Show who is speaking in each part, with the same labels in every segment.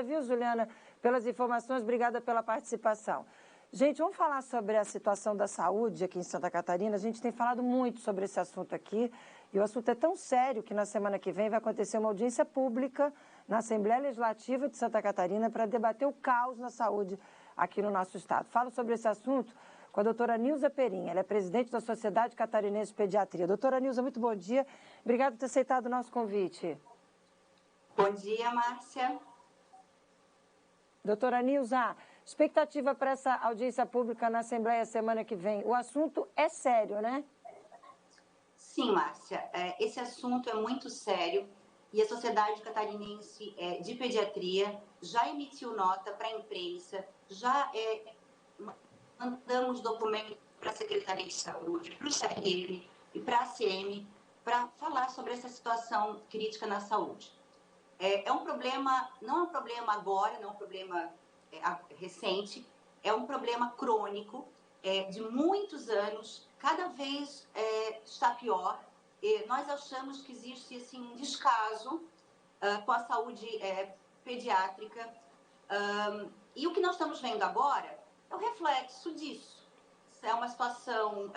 Speaker 1: viu, Juliana, pelas informações, obrigada pela participação. Gente, vamos falar sobre a situação da saúde aqui em Santa Catarina. A gente tem falado muito sobre esse assunto aqui e o assunto é tão sério que na semana que vem vai acontecer uma audiência pública na Assembleia Legislativa de Santa Catarina para debater o caos na saúde aqui no nosso estado. Falo sobre esse assunto com a doutora Nilza Perim, ela é presidente da Sociedade Catarinense de Pediatria. Doutora Nilza, muito bom dia. Obrigada por ter aceitado o nosso convite.
Speaker 2: Bom dia, Márcia.
Speaker 1: Doutora Nilza, expectativa para essa audiência pública na Assembleia semana que vem. O assunto é sério, né?
Speaker 2: Sim, Márcia. Esse assunto é muito sério e a Sociedade Catarinense de Pediatria já emitiu nota para a imprensa, já mandamos documentos para a Secretaria de Saúde, para o CRM e para a ACM para falar sobre essa situação crítica na saúde. É um problema, não é um problema agora, não é um problema recente, é um problema crônico, de muitos anos, cada vez está pior. Nós achamos que existe assim, um descaso com a saúde pediátrica, e o que nós estamos vendo agora é o reflexo disso. É uma situação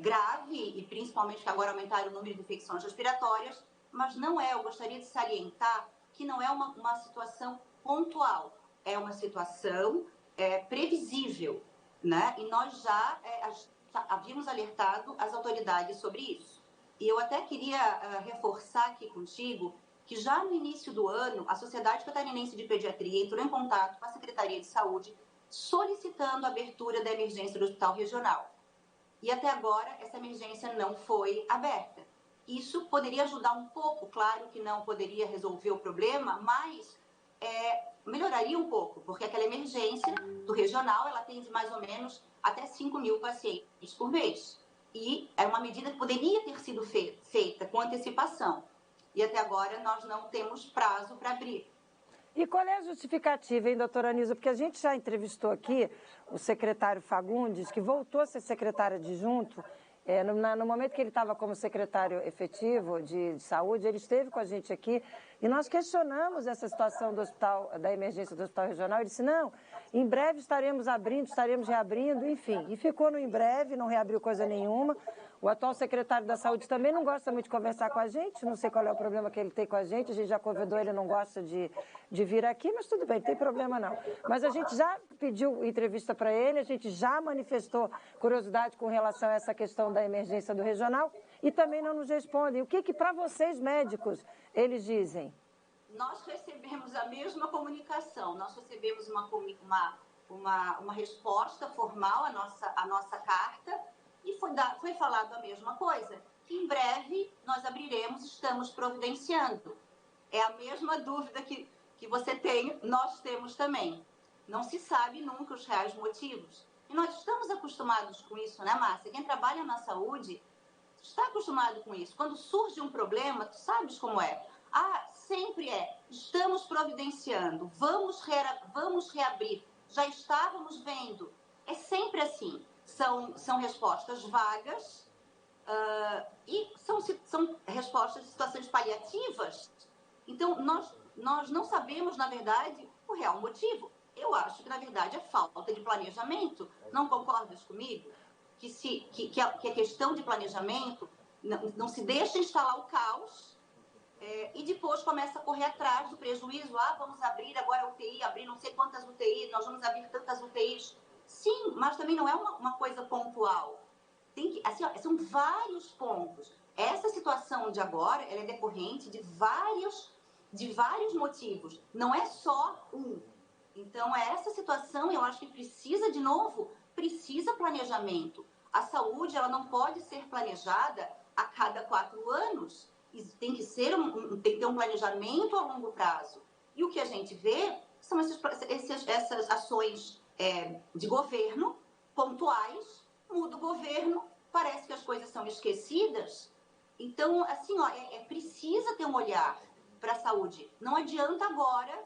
Speaker 2: grave, e principalmente que agora aumentaram o número de infecções respiratórias, mas não eu gostaria de salientar que não é uma situação pontual, é uma situação previsível, né? E nós já havíamos alertado as autoridades sobre isso. E eu até queria reforçar aqui contigo que já no início do ano, a Sociedade Catarinense de Pediatria entrou em contato com a Secretaria de Saúde solicitando a abertura da emergência do Hospital Regional. E até agora, essa emergência não foi aberta. Isso poderia ajudar um pouco, claro que não poderia resolver o problema, mas melhoraria um pouco, porque aquela emergência do regional, ela atende mais ou menos até 5.000 pacientes por mês. E é uma medida que poderia ter sido feita com antecipação. E até agora nós não temos prazo para abrir.
Speaker 1: E qual é a justificativa, hein, doutora Nilza? Porque a gente já entrevistou aqui o secretário Fagundes, que voltou a ser secretário adjunto. No momento que ele estava como secretário efetivo de saúde, ele esteve com a gente aqui e nós questionamos essa situação do hospital, da emergência do hospital regional. Ele disse, não, em breve estaremos abrindo, estaremos reabrindo, enfim. E ficou no em breve, não reabriu coisa nenhuma. O atual secretário da saúde também não gosta muito de conversar com a gente, não sei qual é o problema que ele tem com a gente já convidou, ele não gosta de vir aqui, mas tudo bem, não tem problema não. Mas a gente já pediu entrevista para ele, a gente já manifestou curiosidade com relação a essa questão da emergência do regional e também não nos respondem. O que para vocês, médicos, eles dizem?
Speaker 2: Nós recebemos a mesma comunicação, nós recebemos uma resposta formal à nossa carta e foi falado a mesma coisa, que em breve nós abriremos, estamos providenciando. É a mesma dúvida que você tem, nós temos também. Não se sabe nunca os reais motivos. E nós estamos acostumados com isso, né, Márcia? Quem trabalha na saúde está acostumado com isso. Quando surge um problema, tu sabes como é. Sempre estamos providenciando, vamos reabrir, já estávamos vendo. É sempre assim. São respostas vagas e são respostas de situações paliativas. Então, nós não sabemos, na verdade, o real motivo. Eu acho que, na verdade, é falta de planejamento. Não concordas comigo? Que a questão de planejamento não se deixa instalar o caos e depois começa a correr atrás do prejuízo. Vamos abrir agora a UTI, abrir não sei quantas UTIs, nós vamos abrir tantas UTIs. Sim, mas também não é uma coisa pontual. São vários pontos. Essa situação de agora, ela é decorrente de vários motivos. Não é só um. Então, essa situação, eu acho que precisa planejamento. A saúde, ela não pode ser planejada a cada 4 anos. Tem que ter um planejamento a longo prazo. E o que a gente vê são essas ações de governo pontuais, muda o governo, parece que as coisas são esquecidas. Então, assim, precisa ter um olhar para a saúde. Não adianta agora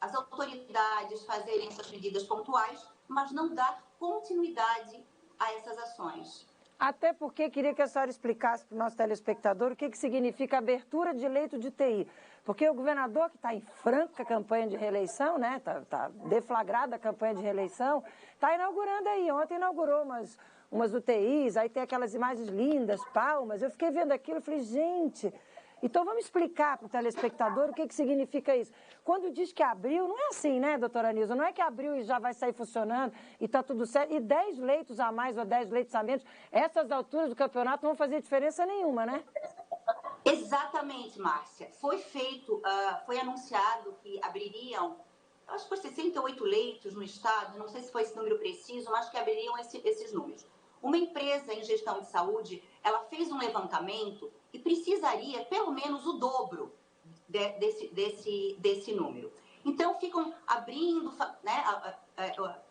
Speaker 2: as autoridades fazerem essas medidas pontuais, mas não dar continuidade a essas ações.
Speaker 1: Até porque queria que a senhora explicasse para o nosso telespectador o que significa abertura de leito de UTI. Porque o governador, que está em franca campanha de reeleição, né, tá deflagrada a campanha de reeleição, está inaugurando aí. Ontem inaugurou umas UTIs, aí tem aquelas imagens lindas, palmas. Eu fiquei vendo aquilo e falei, gente... Então vamos explicar para o telespectador o que significa isso. Quando diz que abriu, não é assim, né, doutora Nilza? Não é que abriu e já vai sair funcionando e está tudo certo. E 10 leitos a mais ou 10 leitos a menos, essas alturas do campeonato não vão fazer diferença nenhuma, né?
Speaker 2: Exatamente, Márcia. Foi anunciado que abririam, acho que foi 68 leitos no estado, não sei se foi esse número preciso, mas que abririam esses números. Uma empresa em gestão de saúde, ela fez um levantamento e precisaria pelo menos o dobro desse número. Então, ficam abrindo, né,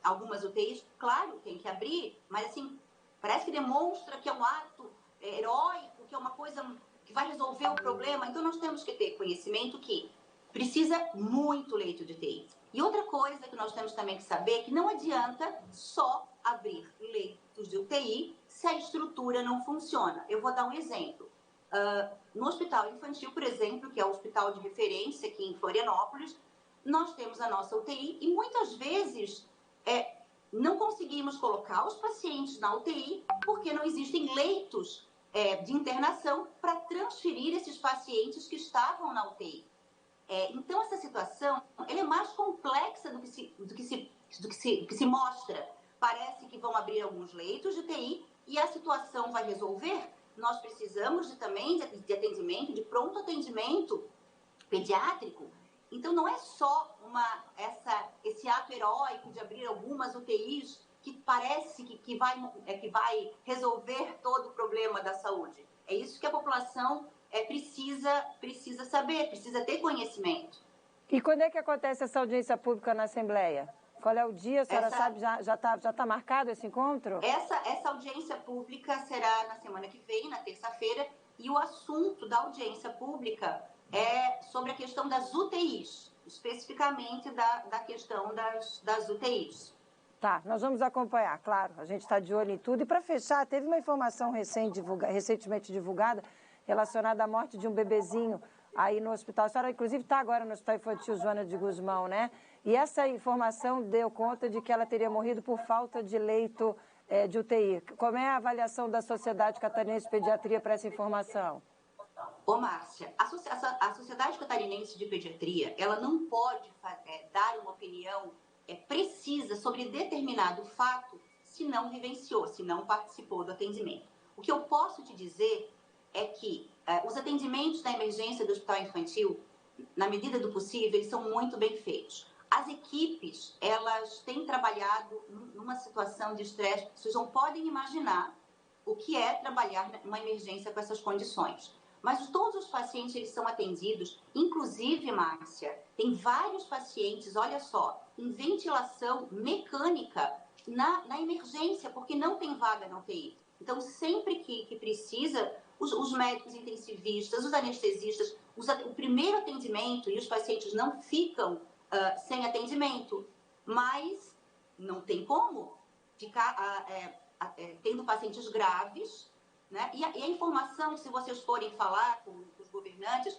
Speaker 2: algumas UTIs, claro, tem que abrir, mas assim, parece que demonstra que é um ato heróico, que é uma coisa que vai resolver o problema. Então, nós temos que ter conhecimento que precisa muito leito de UTI. E outra coisa que nós temos também que saber é que não adianta só abrir leitos de UTI se a estrutura não funciona. Eu vou dar um exemplo. No Hospital Infantil, por exemplo, que é o hospital de referência aqui em Florianópolis, nós temos a nossa UTI e muitas vezes não conseguimos colocar os pacientes na UTI porque não existem leitos de internação para transferir esses pacientes que estavam na UTI. Então, essa situação ela é mais complexa do que se mostra. Parece que vão abrir alguns leitos de UTI e a situação vai resolver. Nós precisamos também de atendimento, de pronto atendimento pediátrico. Então, não é só esse ato heróico de abrir algumas UTIs que parece que vai resolver todo o problema da saúde. É isso que a população precisa saber, precisa ter conhecimento.
Speaker 1: E quando é que acontece essa audiência pública na Assembleia? Qual é o dia? A senhora sabe? Já tá marcado esse encontro?
Speaker 2: Essa audiência pública será na semana que vem, na terça-feira, e o assunto da audiência pública é sobre a questão das UTIs, especificamente da questão das UTIs.
Speaker 1: Tá, nós vamos acompanhar, claro, a gente está de olho em tudo. E para fechar, teve uma informação recentemente divulgada relacionada à morte de um bebezinho aí no hospital. A senhora, inclusive, está agora no Hospital Infantil Joana de Guzmão, né? E essa informação deu conta de que ela teria morrido por falta de leito de UTI. Como é a avaliação da Sociedade Catarinense de Pediatria para essa informação?
Speaker 2: Ô, Márcia, a Sociedade Catarinense de Pediatria, ela não pode dar uma opinião precisa sobre determinado fato se não vivenciou, se não participou do atendimento. O que eu posso te dizer é que os atendimentos da emergência do Hospital Infantil, na medida do possível, eles são muito bem feitos. As equipes, elas têm trabalhado numa situação de estresse, vocês não podem imaginar o que é trabalhar numa emergência com essas condições. Mas todos os pacientes, eles são atendidos, inclusive, Márcia, tem vários pacientes, olha só, em ventilação mecânica na emergência, porque não tem vaga na UTI. Então, sempre que precisa, os médicos intensivistas, os anestesistas, o primeiro atendimento, e os pacientes não ficam sem atendimento, mas não tem como ficar tendo pacientes graves, né? E a informação, se vocês forem falar com os governantes,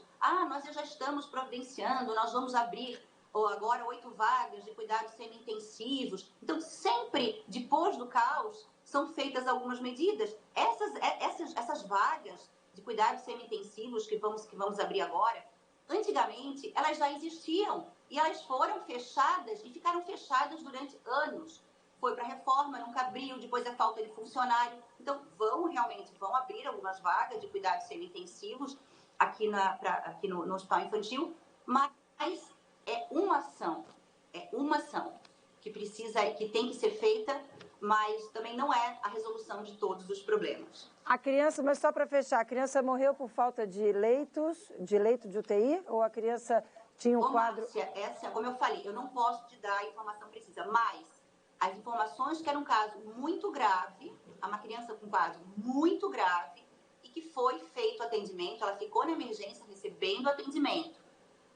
Speaker 2: nós já estamos providenciando, nós vamos abrir agora 8 vagas de cuidados semi-intensivos. Então, sempre depois do caos, são feitas algumas medidas. Essas vagas de cuidados semi-intensivos que vamos abrir agora, antigamente, elas já existiam e elas foram fechadas e ficaram fechadas durante anos. Foi para a reforma, nunca abriu, depois a falta de funcionário. Então, vão abrir algumas vagas de cuidados semi-intensivos aqui no Hospital Infantil, mas é uma ação que tem que ser feita, mas também não é a resolução de todos os problemas.
Speaker 1: A criança, mas só para fechar, a criança morreu por falta de leito de UTI, ou a criança tinha um quadro...
Speaker 2: Márcia, como eu falei, eu não posso te dar a informação precisa, mas as informações que era um caso muito grave, uma criança com quadro muito grave, e que foi feito atendimento, ela ficou na emergência recebendo atendimento,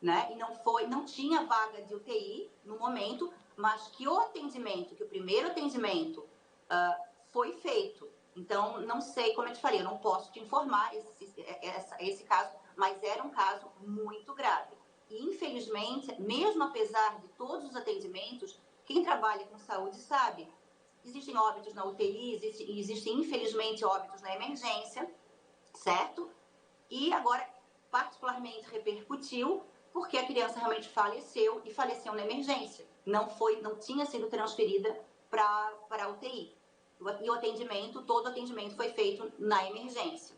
Speaker 2: né? E não tinha vaga de UTI no momento, mas que o primeiro atendimento foi feito. Então, não sei, como eu te falei, eu não posso te informar esse caso, mas era um caso muito grave. E, infelizmente, mesmo apesar de todos os atendimentos, quem trabalha com saúde sabe, existem óbitos na UTI, existem, infelizmente, óbitos na emergência, certo? E agora, particularmente, repercutiu porque a criança realmente faleceu e faleceu na emergência. Não tinha sido transferida para a UTI. E todo o atendimento foi feito na emergência.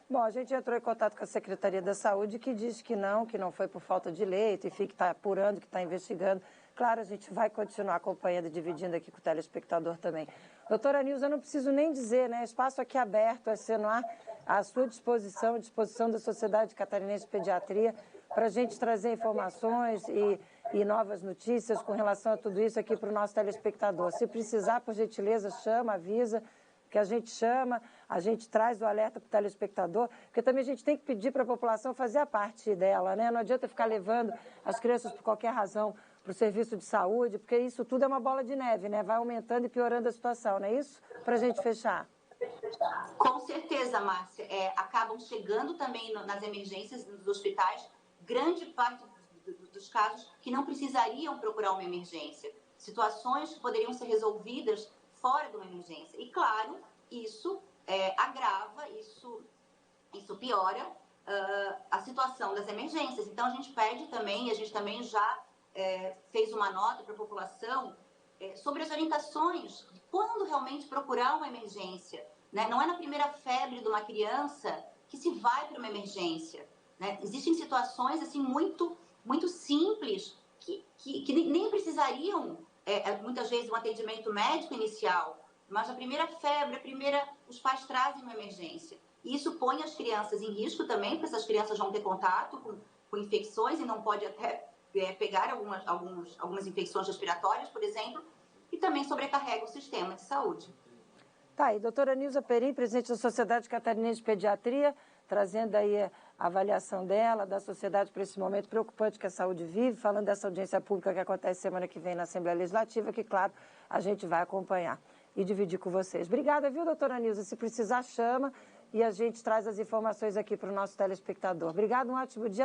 Speaker 1: Bom, a gente entrou em contato com a Secretaria da Saúde, que diz que não foi por falta de leito, enfim, que está apurando, que está investigando. Claro, a gente vai continuar acompanhando e dividindo aqui com o telespectador também. Doutora Nilza, eu não preciso nem dizer, né? Espaço aqui aberto, SENOAR, à sua disposição, à disposição da Sociedade Catarinense de Pediatria, para a gente trazer informações e novas notícias com relação a tudo isso aqui para o nosso telespectador. Se precisar, por gentileza, chama, avisa, que a gente chama, a gente traz o alerta para o telespectador, porque também a gente tem que pedir para a população fazer a parte dela, né? Não adianta ficar levando as crianças por qualquer razão para o serviço de saúde, porque isso tudo é uma bola de neve, né? Vai aumentando e piorando a situação, não é isso? Para a gente fechar.
Speaker 2: Com certeza, Márcia. Acabam chegando também nas emergências dos hospitais grande parte dos casos que não precisariam procurar uma emergência. Situações que poderiam ser resolvidas fora de uma emergência. E, claro, isso agrava, isso piora a situação das emergências. Então, a gente pede também, a gente também já fez uma nota para a população sobre as orientações de quando realmente procurar uma emergência. Né? Não é na primeira febre de uma criança que se vai para uma emergência. Né? Existem situações assim, muito, muito simples que nem precisariam, muitas vezes, um atendimento médico inicial, mas a primeira febre, os pais trazem uma emergência. E isso põe as crianças em risco também, porque essas crianças vão ter contato com infecções e não pode até pegar algumas infecções respiratórias, por exemplo, e também sobrecarrega o sistema de saúde.
Speaker 1: Tá aí, doutora Nilza Perim, presidente da Sociedade Catarinense de Pediatria, trazendo aí a avaliação dela, da sociedade para esse momento preocupante que a saúde vive, falando dessa audiência pública que acontece semana que vem na Assembleia Legislativa, que, claro, a gente vai acompanhar e dividir com vocês. Obrigada, viu, doutora Nilza? Se precisar, chama e a gente traz as informações aqui para o nosso telespectador. Obrigada, um ótimo dia.